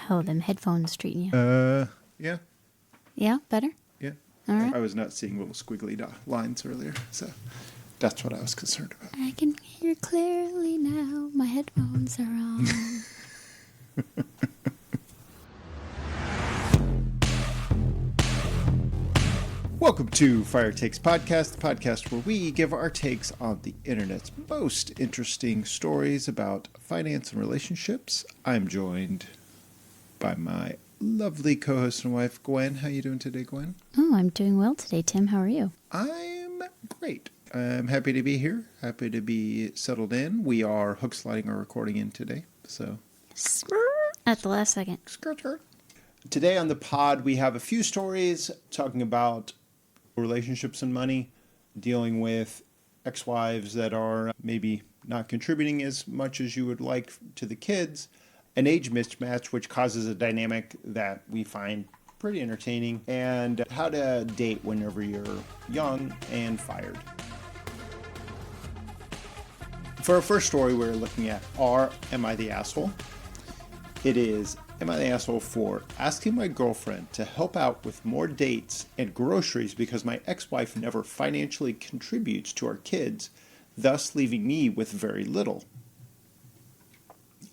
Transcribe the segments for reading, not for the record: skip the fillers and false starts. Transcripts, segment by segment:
How them headphones treating you? Yeah. Yeah, better? Yeah. All right. I was not seeing little squiggly lines earlier, so that's what I was concerned about. I can hear clearly now. My headphones are on. Welcome to Fire Takes Podcast, the podcast where we give our takes on the internet's most interesting stories about finance and relationships. I'm joined by my lovely co-host and wife, Gwen. How you doing today, Gwen? Oh, I'm doing well today, Tim. How are you? I'm great. I'm happy to be here. Happy to be settled in. We are hook sliding our recording in today, so At the last second. skirt. Today on the pod, we have a few stories talking about relationships and money, dealing with ex-wives that are maybe not contributing as much as you would like to the kids, an age mismatch which causes a dynamic that we find pretty entertaining, and how to date whenever you're young and fired. For our first story, we're looking at Am I the Asshole? It is, am I the asshole for asking my girlfriend to help out with more dates and groceries because my ex-wife never financially contributes to our kids, thus leaving me with very little?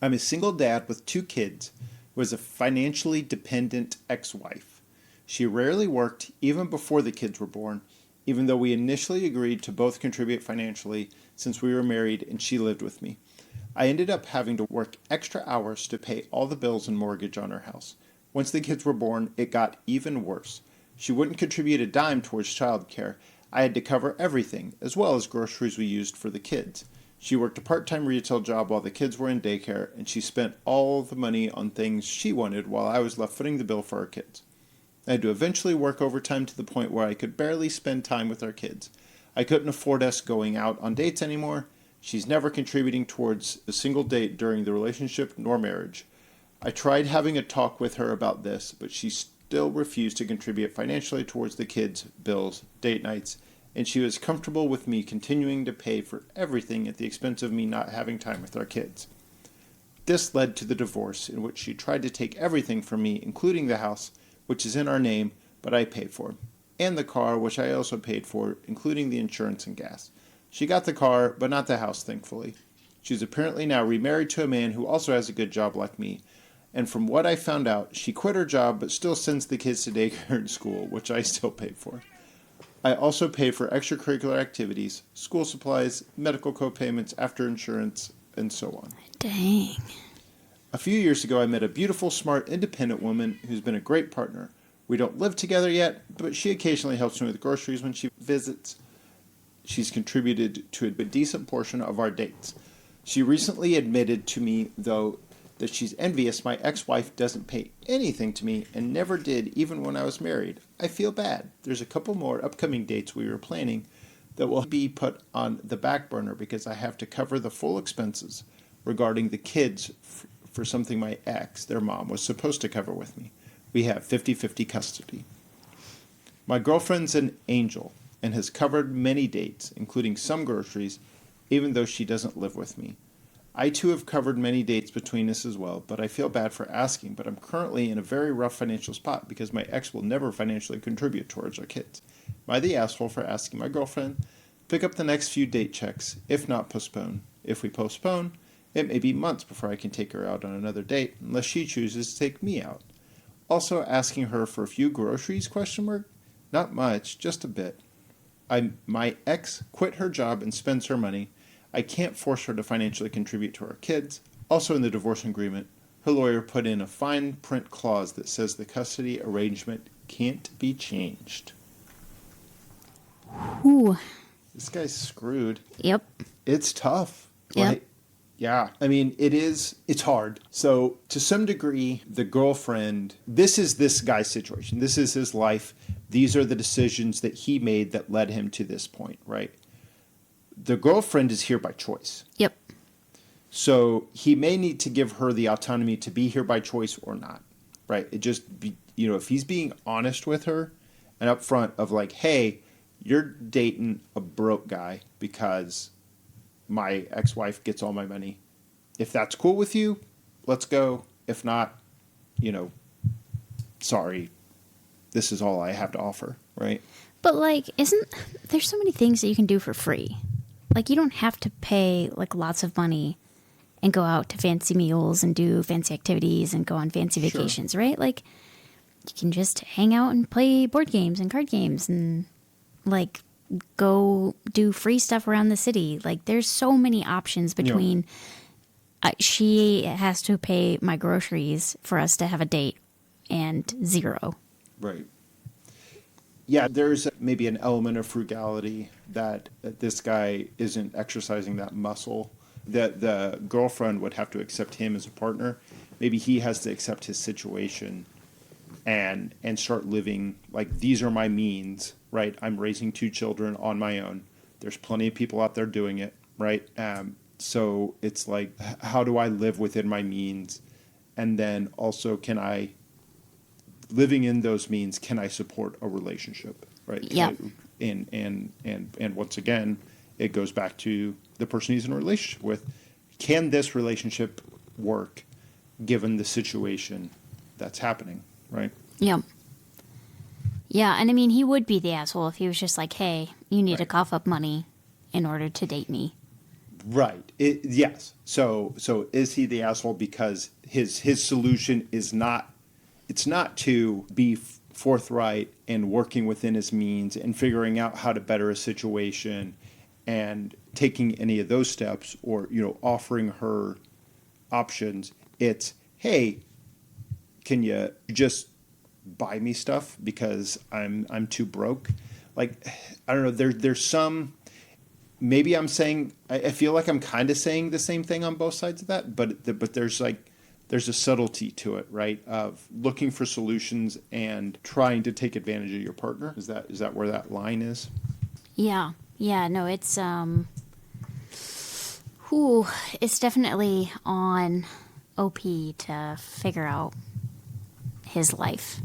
I'm a single dad with 2 kids who has a financially dependent ex-wife. She rarely worked even before the kids were born, even though we initially agreed to both contribute financially since we were married and she lived with me. I ended up having to work extra hours to pay all the bills and mortgage on our house. Once the kids were born, it got even worse. She wouldn't contribute a dime towards childcare. I had to cover everything, as well as groceries we used for the kids. She worked a part-time retail job while the kids were in daycare, and she spent all the money on things she wanted while I was left footing the bill for our kids. I had to eventually work overtime to the point where I could barely spend time with our kids. I couldn't afford us going out on dates anymore. She's never contributing towards a single date during the relationship nor marriage. I tried having a talk with her about this, but she still refused to contribute financially towards the kids' bills, date nights, and she was comfortable with me continuing to pay for everything at the expense of me not having time with our kids. This led to the divorce, in which she tried to take everything from me, including the house, which is in our name, but I paid for, and the car, which I also paid for, including the insurance and gas. She got the car, but not the house, thankfully. She's apparently now remarried to a man who also has a good job like me. And from what I found out, she quit her job but still sends the kids to daycare and school, which I still pay for. I also pay for extracurricular activities, school supplies, medical co-payments, after insurance, and so on. Dang. A few years ago, I met a beautiful, smart, independent woman who's been a great partner. We don't live together yet, but she occasionally helps me with groceries when she visits. She's contributed to a decent portion of our dates. She recently admitted to me, though, that she's envious my ex-wife doesn't pay anything to me and never did even when I was married. I feel bad. There's a couple more upcoming dates we were planning that will be put on the back burner because I have to cover the full expenses regarding the kids for something my ex, their mom, was supposed to cover with me. We have 50-50 custody. My girlfriend's an angel and has covered many dates, including some groceries, even though she doesn't live with me. I too have covered many dates between us as well, but I feel bad for asking, but I'm currently in a very rough financial spot because my ex will never financially contribute towards our kids. Am I the asshole for asking my girlfriend to pick up the next few date checks, if not postpone? If we postpone, it may be months before I can take her out on another date, unless she chooses to take me out. Also asking her for a few groceries, ? Not much, just a bit. My ex quit her job and spends her money. I can't force her to financially contribute to our kids. Also in the divorce agreement, her lawyer put in a fine print clause that says the custody arrangement can't be changed. Ooh. This guy's screwed. Yep. It's tough. Yep. Yeah, I mean, it's hard. So to some degree, the girlfriend, this is this guy's situation. This is his life. These are the decisions that he made that led him to this point, right? The girlfriend is here by choice. Yep. So he may need to give her the autonomy to be here by choice or not, right? It just, if he's being honest with her and upfront of like, hey, you're dating a broke guy because my ex-wife gets all my money. If that's cool with you, let's go. If not, sorry, this is all I have to offer, right? But, like, there's so many things that you can do for free. Like, you don't have to pay, like, lots of money and go out to fancy meals and do fancy activities and go on fancy vacations, right? Like, you can just hang out and play board games and card games and, like, go do free stuff around the city. Like, there's so many options between she has to pay my groceries for us to have a date and zero. Right. Yeah, there's maybe an element of frugality that this guy isn't exercising that muscle. That the girlfriend would have to accept him as a partner. Maybe he has to accept his situation and start living like, these are my means, right? I'm raising 2 children on my own. There's plenty of people out there doing it, right? So it's like, how do I live within my means? And then also, living in those means, can I support a relationship, right? Yeah. And once again, it goes back to the person he's in a relationship with. Can this relationship work given the situation that's happening, right? Yeah. Yeah, and I mean, he would be the asshole if he was just like, hey, you need to cough up money in order to date me. Right. Yes. So is he the asshole because his solution is not, it's not to be forthright and working within his means and figuring out how to better a situation and taking any of those steps, or offering her options. It's, hey, can you just buy me stuff because I'm too broke? Like, I don't know. There's some. Maybe I'm saying, I feel like I'm kind of saying the same thing on both sides of that, but there's a subtlety to it, right? Of looking for solutions and trying to take advantage of your partner. Is that where that line is? Yeah. Yeah, no, it's it's definitely on OP to figure out his life.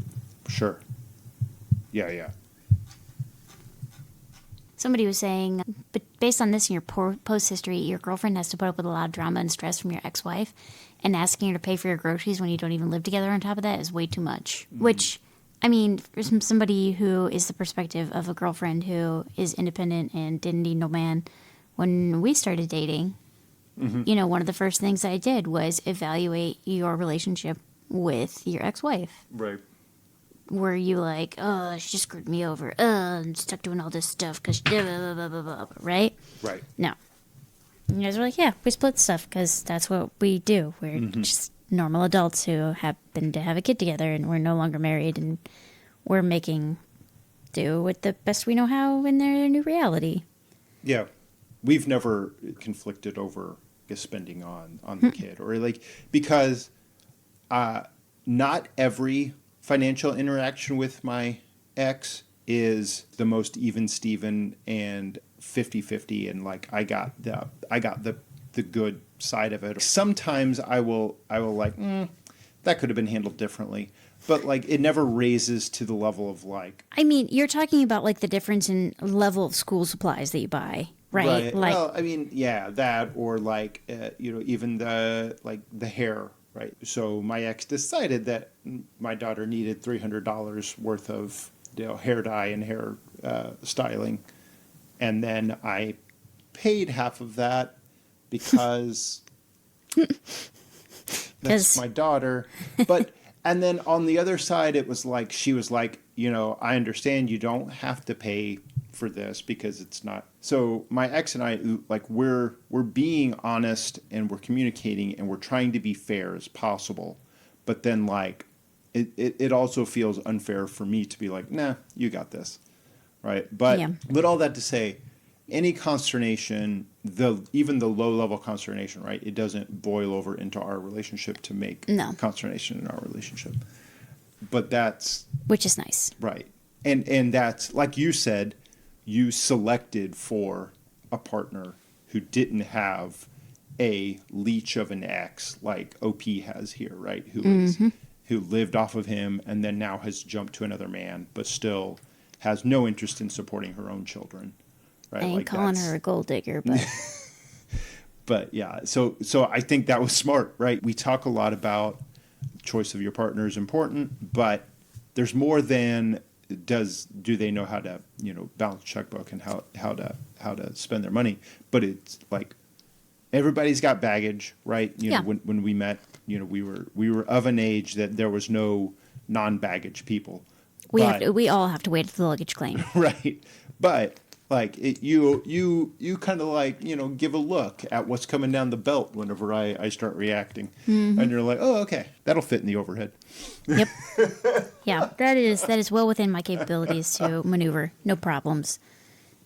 Sure. Yeah. Somebody was saying, but based on this in your post history, your girlfriend has to put up with a lot of drama and stress from your ex-wife, and asking her to pay for your groceries when you don't even live together on top of that is way too much. Mm-hmm. Which, I mean, from somebody who is the perspective of a girlfriend who is independent and didn't need no man, when we started dating, one of the first things I did was evaluate your relationship with your ex-wife. Right. Were you like, oh, she just screwed me over. I'm stuck doing all this stuff because blah, blah, blah, blah, blah, right? Right. No. You guys were like, yeah, we split stuff because that's what we do. We're just normal adults who happen to have a kid together, and we're no longer married, and we're making do with the best we know how in their new reality. Yeah. We've never conflicted over spending on the kid, or because not every financial interaction with my ex is the most even Steven and 50-50, and I got the good side of it. Sometimes I will that could have been handled differently, but it never raises to the level of I mean, you're talking about the difference in level of school supplies that you buy, right? Well, I mean, yeah, that, or even the hair. Right. So my ex decided that my daughter needed $300 worth of hair dye and hair styling. And then I paid half of that because that's my daughter. And then on the other side, it was she was like, I understand you don't have to pay for this because it's not. So my ex and I, we're being honest and we're communicating and we're trying to be fair as possible. But then it also feels unfair for me to be like, nah, you got this. Right. But all that to say, any consternation, even the low level consternation, right? It doesn't boil over into our relationship to make consternation in our relationship. But which is nice. Right. And that's, like you said, you selected for a partner who didn't have a leech of an ex like OP has here, right? Who lived off of him and then now has jumped to another man, but still has no interest in supporting her own children. Right? I ain't calling her a gold digger, but but yeah, so I think that was smart, right? We talk a lot about choice of your partner is important, but there's more than do they know how to, balance checkbook and how to spend their money. But it's like everybody's got baggage, right? When we met, we were of an age that there was no non-baggage people. We all have to wait for the luggage claim. Right. But like you kind of like, give a look at what's coming down the belt whenever I start reacting. Mm-hmm. And you're like, oh, okay, that'll fit in the overhead. Yep. Yeah, that is well within my capabilities to maneuver. No problems.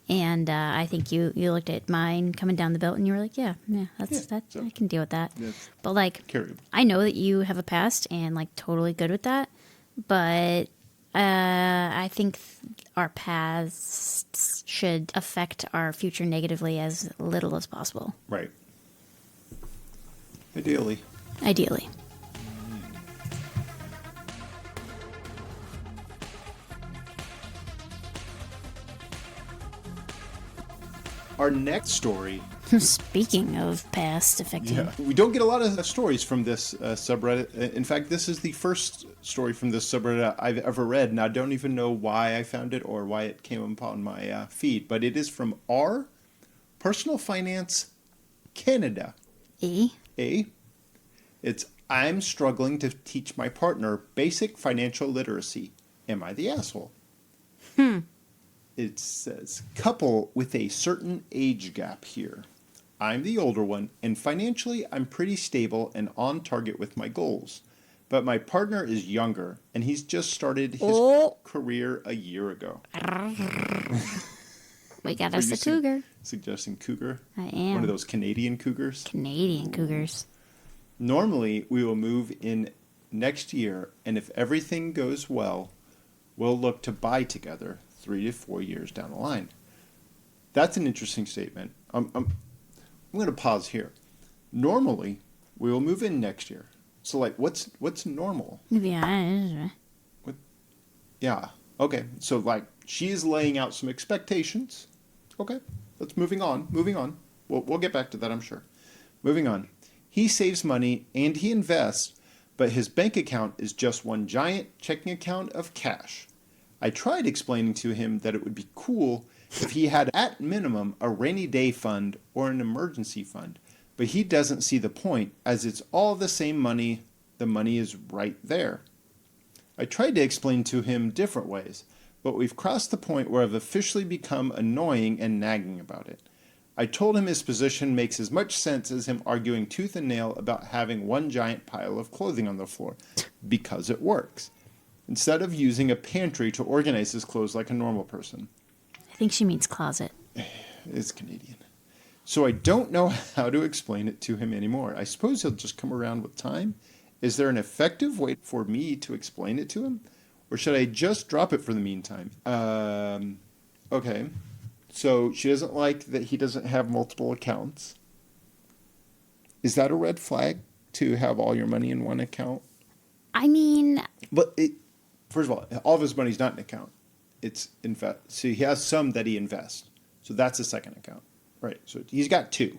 And I think you looked at mine coming down the belt and you were like, so I can deal with that. But like, I know that you have a past and like totally good with that. But I think our pasts should affect our future negatively as little as possible. Right. Ideally. Our next story. Speaking of past affecting. We don't get a lot of stories from this subreddit. In fact, this is the first story from this subreddit I've ever read, and I don't even know why I found it or why it came upon my feed. But it is from R Personal Finance Canada. It's I'm struggling to teach my partner basic financial literacy. Am I the asshole? It says, couple with a certain age gap here. I'm the older one, and financially I'm pretty stable and on target with my goals. But my partner is younger, and he's just started his career a year ago. We got us a cougar. Suggesting cougar? I am. One of those Canadian cougars? Canadian cougars. Normally, we will move in next year, and if everything goes well, we'll look to buy together 3 to 4 years down the line. That's an interesting statement. I'm going to pause here. Normally, we will move in next year. So, like, what's normal? Yeah. Yeah. Okay. So, like, she's laying out some expectations. Okay. Let's moving on. We'll get back to that, I'm sure. Moving on. He saves money and he invests, but his bank account is just one giant checking account of cash. I tried explaining to him that it would be cool if he had, at minimum, a rainy day fund or an emergency fund, but he doesn't see the point, as it's all the same money. The money is right there. I tried to explain to him different ways, but we've crossed the point where I've officially become annoying and nagging about it. I told him his position makes as much sense as him arguing tooth and nail about having one giant pile of clothing on the floor, because it works, instead of using a pantry to organize his clothes like a normal person. I think she means closet. It's Canadian. So I don't know how to explain it to him anymore. I suppose he'll just come around with time. Is there an effective way for me to explain it to him? Or should I just drop it for the meantime? Okay. So she doesn't like that he doesn't have multiple accounts. Is that a red flag to have all your money in one account? I mean... But first of all of his money's not in an account. It's invest. So he has some that he invests. So that's a second account. Right. So he's got two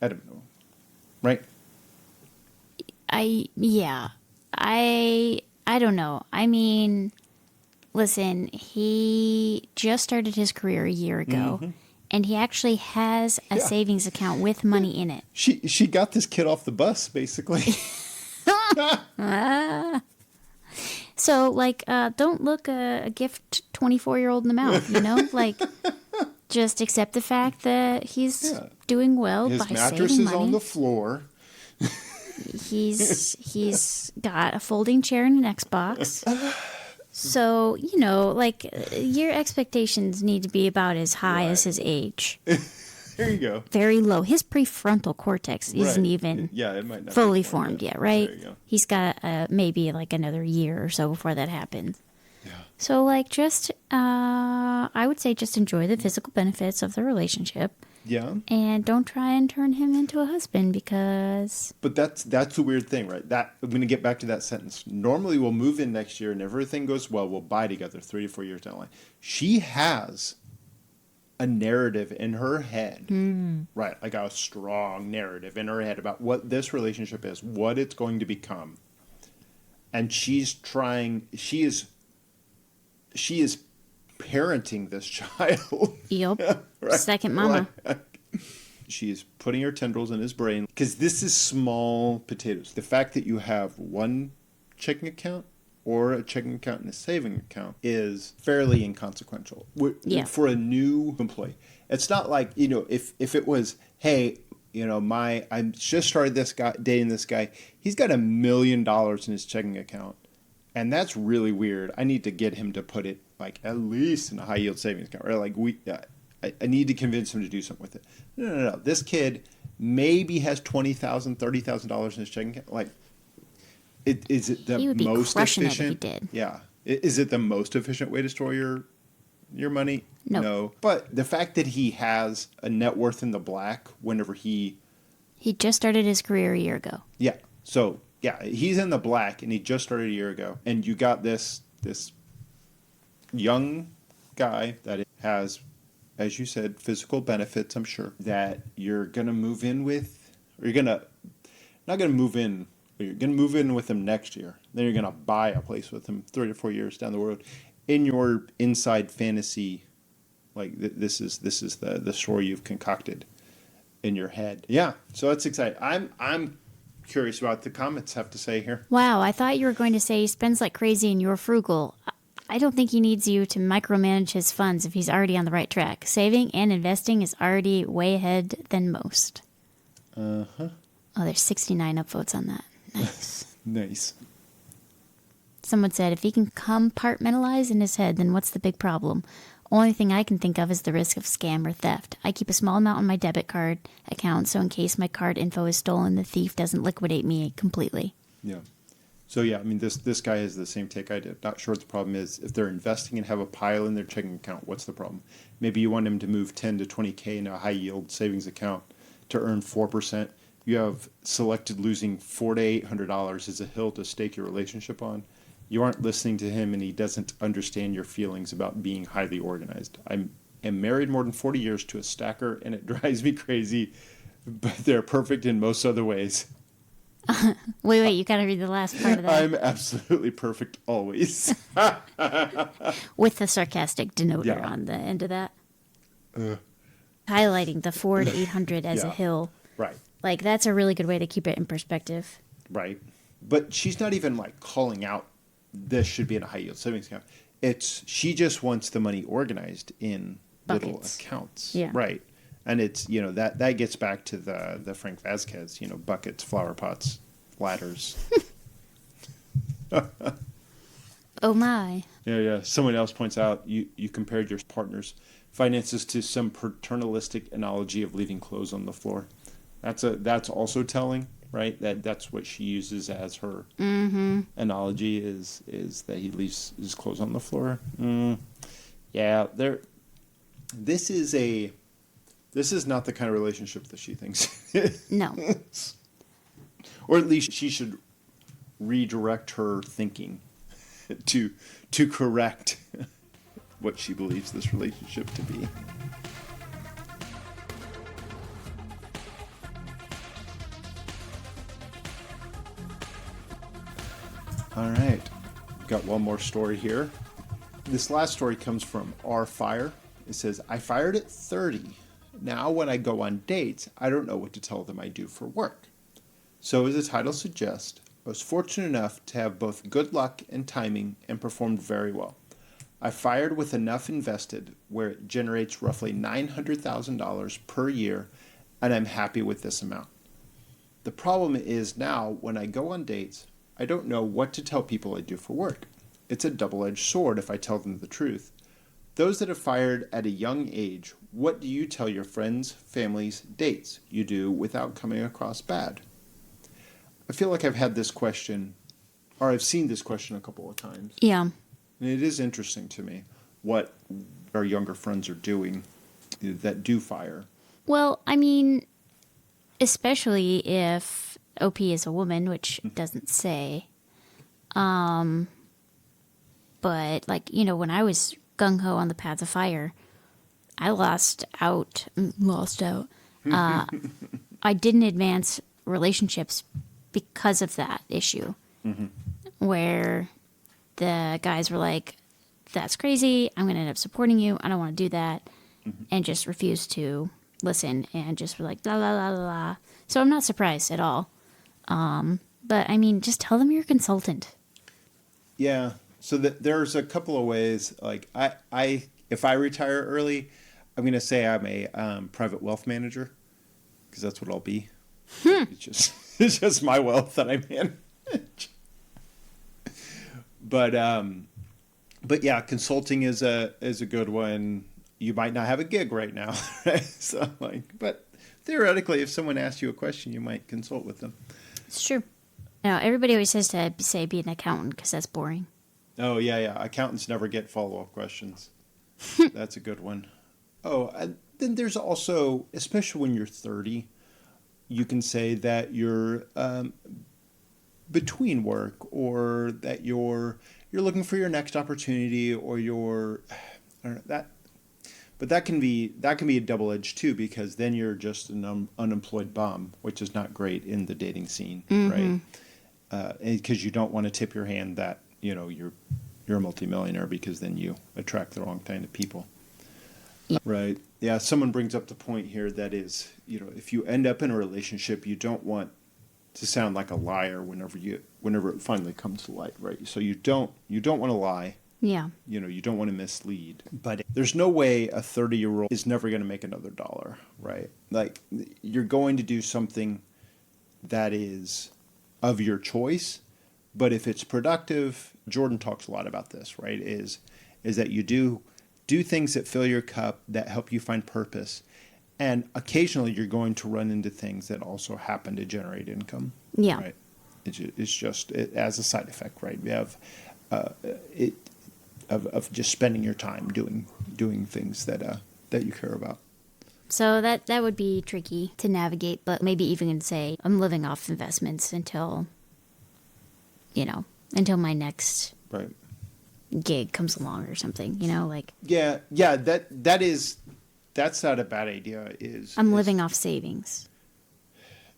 at a minimum. Right? I don't know. I mean, listen, he just started his career a year ago, and he actually has a savings account with money in it. She got this kid off the bus, basically. So, like, don't look a gift 24-year-old in the mouth, Like, just accept the fact that he's doing well by saving money. His mattress is on the floor. He's got a folding chair and an Xbox. So, like, your expectations need to be about as high as his age. There you go. Very low. His prefrontal cortex isn't even it might not fully formed yet, right? There you go. He's got maybe like another year or so before that happens. Yeah. So, like, just, I would say just enjoy the physical benefits of the relationship. Yeah. And don't try and turn him into a husband because... But that's the weird thing, right? I'm going to get back to that sentence. Normally we'll move in next year and if everything goes well, we'll buy together 3 to 4 years down the line. She has a narrative in her head, right? Like a strong narrative in her head about what this relationship is, what it's going to become. and she is parenting this child. Yep. Right? Second mama. She is putting her tendrils in his brain because this is small potatoes. The fact that you have one checking account or a checking account and a saving account is fairly inconsequential. Yeah. For a new employee. It's not like, if it was, hey, I just started dating this guy. He's got $1 million in his checking account. And that's really weird. I need to get him to put it like at least in a high yield savings account. Or like I need to convince him to do something with it. No. This kid maybe has $20,000, $30,000 in his checking account. Like, is it the He would be most crushing efficient? it if he did. Yeah. Is it the most efficient way to store your money? Nope. No. But the fact that he has a net worth in the black whenever he just started his career a year ago. Yeah. So, yeah, he's in the black and he just started a year ago. And you got this young guy that has, as you said, physical benefits, I'm sure, that you're going to move in with, or you're going to, not going to move in, but you're going to move in with him next year. Then you're going to buy a place with him 3 to 4 years down the road in your inside fantasy. Like, this is the story you've concocted in your head. Yeah. So that's exciting. I'm curious about what the comments have to say here. Wow, I thought you were going to say he spends like crazy and you're frugal. I don't think he needs you to micromanage his funds if he's already on the right track. Saving and investing is already way ahead than most. Uh-huh. Oh, there's 69 upvotes on that. Nice. Nice. Someone said, if he can compartmentalize in his head, then what's the big problem? Only thing I can think of is the risk of scam or theft. I keep a small amount on my debit card account, so in case my card info is stolen, the thief doesn't liquidate me completely. Yeah. So, yeah, I mean, this guy has the same take I did. Not sure what the problem is. If they're investing and have a pile in their checking account, what's the problem? Maybe you want him to move 10 to 20K in a high-yield savings account to earn 4%. You have selected losing $400 to $800 as a hill to stake your relationship on. You aren't listening to him, and he doesn't understand your feelings about being highly organized. I am married more than 40 years to a stacker, and it drives me crazy, but they're perfect in most other ways. Wait, you gotta read the last part of that. I'm absolutely perfect always. With the sarcastic denoter on the end of that. Highlighting the 400 to 800 as a hill. Right. Like, that's a really good way to keep it in perspective. Right. But she's not even like calling out this should be in a high yield savings account. She just wants the money organized in buckets. Little accounts. Yeah. Right. And it's, that gets back to the Frank Vasquez, buckets, flower pots, ladders. Oh my. Yeah. Someone else points out you compared your partner's finances to some paternalistic analogy of leaving clothes on the floor. That's also telling, right? That's what she uses as her analogy is that he leaves his clothes on the floor. Yeah, this is not the kind of relationship that she thinks. No. Or at least she should redirect her thinking to correct what she believes this relationship to be. All right, got one more story here. This last story comes from R Fire. It says, I fired at 30. Now when I go on dates, I don't know what to tell them I do for work. So as the title suggests, I was fortunate enough to have both good luck and timing and performed very well. I fired with enough invested where it generates roughly $900,000 per year, and I'm happy with this amount. The problem is now when I go on dates, I don't know what to tell people I do for work. It's a double-edged sword if I tell them the truth. Those that have fired at a young age, what do you tell your friends, families, dates you do without coming across bad? I feel like I've had this question, or I've seen this question a couple of times. Yeah. And it is interesting to me what our younger friends are doing that do fire. Well, I mean, especially if OP is a woman, which doesn't say. But, like, when I was gung-ho on the path of fire, I lost out. I didn't advance relationships because of that issue. where the guys were like, that's crazy. I'm going to end up supporting you. I don't want to do that. And just refused to listen and just were like, la, la, la, la, la. So I'm not surprised at all. But I mean, just tell them you're a consultant. Yeah. So there's a couple of ways. Like if I retire early, I'm going to say I'm a private wealth manager because that's what I'll be. It's just my wealth that I manage. But yeah, consulting is a good one. You might not have a gig right now, right? So but theoretically, if someone asks you a question, you might consult with them. It's true. No, everybody always says to say be an accountant because that's boring. Oh yeah. Accountants never get follow-up questions. That's a good one. Oh, and then there's also, especially when you're 30, you can say that you're between work, or that you're looking for your next opportunity, or I don't know, that. But that can be a double edged too, because then you're just an unemployed bum, which is not great in the dating scene, right? Because you don't want to tip your hand that you're a multimillionaire, because then you attract the wrong kind of people. Yeah. Right. Yeah. Someone brings up the point here that is, if you end up in a relationship, you don't want to sound like a liar whenever it finally comes to light, right? So you don't want to lie. Yeah. You don't want to mislead. But there's no way a 30-year-old is never going to make another dollar, right? Like, you're going to do something that is of your choice, but if it's productive, Jordan talks a lot about this, right? Is that you do things that fill your cup, that help you find purpose. And occasionally you're going to run into things that also happen to generate income. Yeah. Right. It's just as a side effect, right? We have of just spending your time doing things that you care about. So that would be tricky to navigate, but maybe even say I'm living off investments until my next Right. gig comes along or something, like. Yeah, that's not a bad idea. I'm living off savings.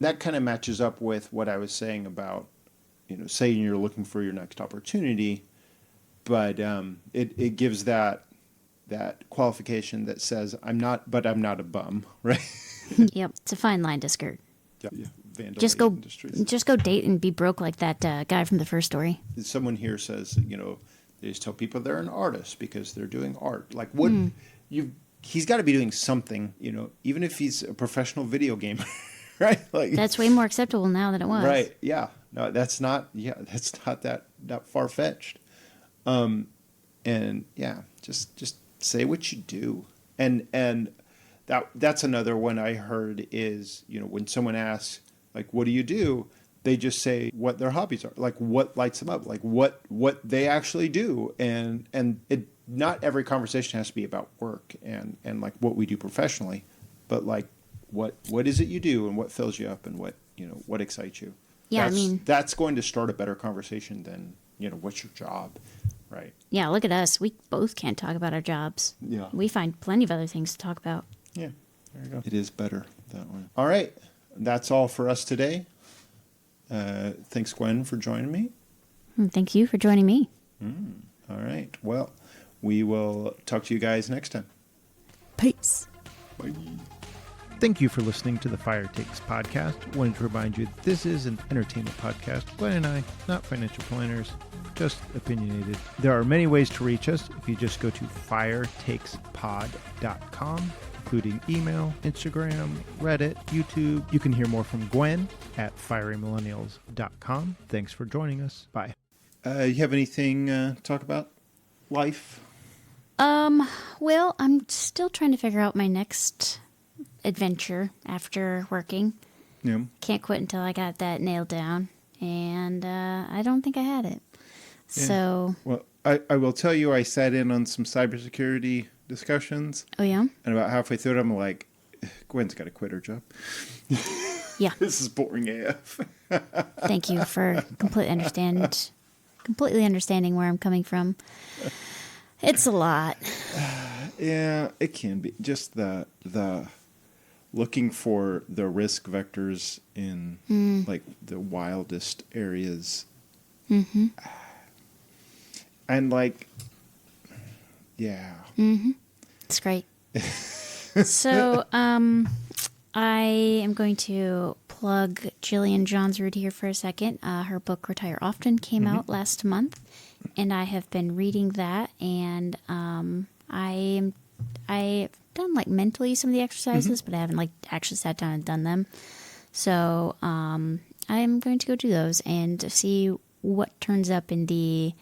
That kind of matches up with what I was saying about, saying you're looking for your next opportunity, but it gives that qualification that says I'm not a bum, right? Yep, it's a fine line to skirt. Yeah. Just go date and be broke like that guy from the first story. Someone here says, they just tell people they're an artist because they're doing art. Like, what he's got to be doing something, even if he's a professional video gamer, right? Like, that's way more acceptable now than it was. Right? Yeah. No, that's not that far fetched. And yeah, just say what you do, and that's another one I heard is when someone asks like what do you do, they just say what their hobbies are, like what lights them up, like what they actually do, and it not every conversation has to be about work and like what we do professionally, but like what is it you do and what fills you up and what excites you. Yeah, that's going to start a better conversation than what's your job, right? Yeah, look at us. We both can't talk about our jobs. Yeah, we find plenty of other things to talk about. Yeah, there you go. It is better that way. All right, that's all for us today. Thanks, Gwen, for joining me. Thank you for joining me. All right. Well, we will talk to you guys next time. Peace. Bye. Thank you for listening to the Fire Takes podcast. Wanted to remind you that this is an entertainment podcast. Gwen and I, not financial planners, just opinionated. There are many ways to reach us. If you just go to firetakespod.com, including email, Instagram, Reddit, YouTube. You can hear more from Gwen at fierymillennials.com. Thanks for joining us. Bye. You have anything to talk about? Life? Well, I'm still trying to figure out my next adventure after working. Yeah. Can't quit until I got that nailed down, and I don't think I had it. Yeah. So. Well, I will tell you, I sat in on some cybersecurity discussions. Oh yeah. And about halfway through it, I'm like, Gwen's got to quit her job. Yeah. This is boring AF. Thank you for completely understanding where I'm coming from. It's a lot. Yeah, it can be. Just the looking for the risk vectors in like the wildest areas Mm-hmm. And like, yeah. Mm-hmm. It's great. So, I am going to plug Jillian Johnsrud here for a second. Her book Retire Often came out last month, and I have been reading that, and I've done like mentally some of the exercises, but I haven't like actually sat down and done them. So I'm going to go do those and see what turns up in the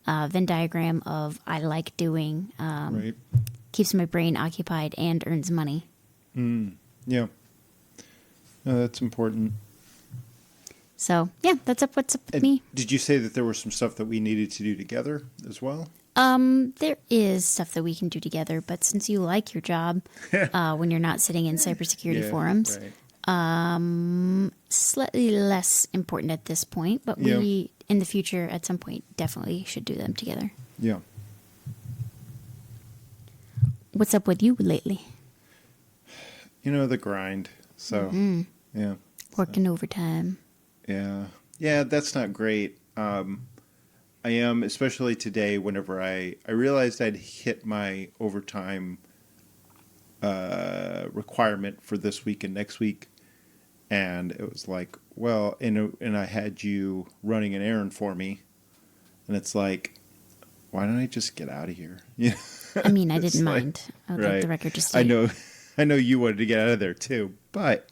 Venn diagram of I like doing. Right. Keeps my brain occupied and earns money. Yeah. No, that's important. So yeah, what's up with And me. did you say that there was some stuff that we needed to do together as well? There is stuff that we can do together, but since you like your job, when you're not sitting in cybersecurity forums, Right. slightly less important at this point, but we, in the future, at some point, definitely should do them together. Yeah. What's up with you lately? You know, the grind. So, yeah. Working overtime. Yeah. Yeah, that's not great. I am, especially today, whenever I realized I'd hit my overtime requirement for this week and next week. And it was like, well, and I had you running an errand for me. And it's like, why don't I just get out of here? Yeah. I mean, I It's didn't like- mind. I would like the record to stay. I know you wanted to get out of there too, but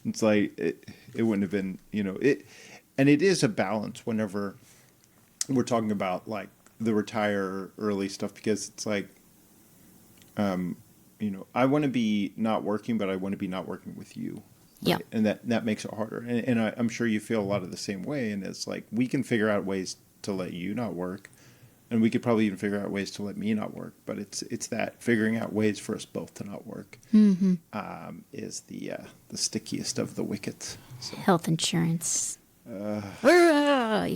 it's like it wouldn't have been, and it is a balance whenever we're talking about like the retire early stuff, because it's like, I want to be not working, but I want to be not working with you. Yeah. Right? And that makes it harder. And I'm sure you feel a lot of the same way. And it's like, we can figure out ways to let you not work. And we could probably even figure out ways to let me not work. But it's that figuring out ways for us both to not work is the stickiest of the wickets. So. Health insurance. You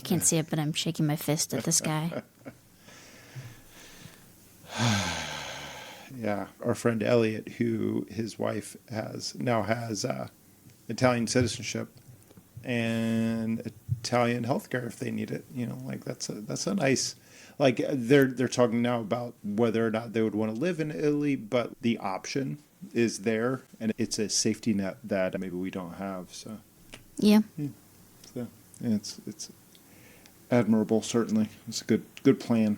can't see it, but I'm shaking my fist at the sky. Yeah, our friend Elliot, who his wife now has Italian citizenship and Italian healthcare if they need it. Like that's a nice. Like they're talking now about whether or not they would want to live in Italy, but the option is there, and it's a safety net that maybe we don't have. So Yeah. it's admirable. Certainly, it's a good plan.